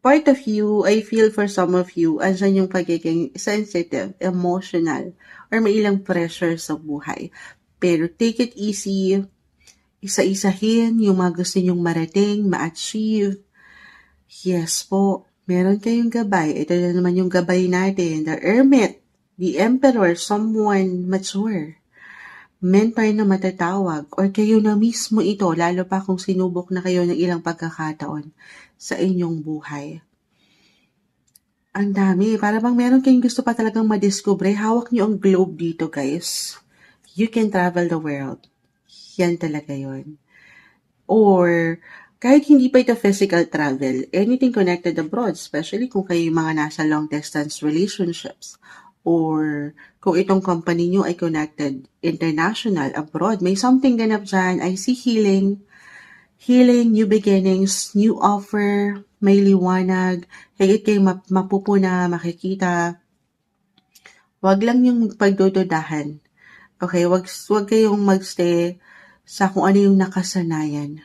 part of you, I feel for some of you, andyan yung pagiging sensitive, emotional, or may ilang pressure sa buhay. Pero take it easy, isa-isahin yung mga gusto nyong marating, ma-achieve. Yes po, meron kayong gabay. Ito na naman yung gabay natin, the Hermit, the Emperor, someone mature, mentor na matatawag, or kayo na mismo ito, lalo pa kung sinubok na kayo ng ilang pagkakataon sa inyong buhay. Ang dami. Para bang meron kayong gusto pa talagang madiscover. Hawak niyo ang globe dito, guys. You can travel the world. Yan talaga yon. Or, kahit hindi pa ito physical travel, anything connected abroad, especially kung kayo yung mga nasa long-distance relationships. Or, kung itong company nyo ay connected international, abroad, may something ganap dyan. I see healing, new beginnings, new offer, may liwanag, higit kayo mapupuna, makikita. Wag lang yung pagdududahan. Okay, wag kayong magstay sa kung ano yung nakasanayan.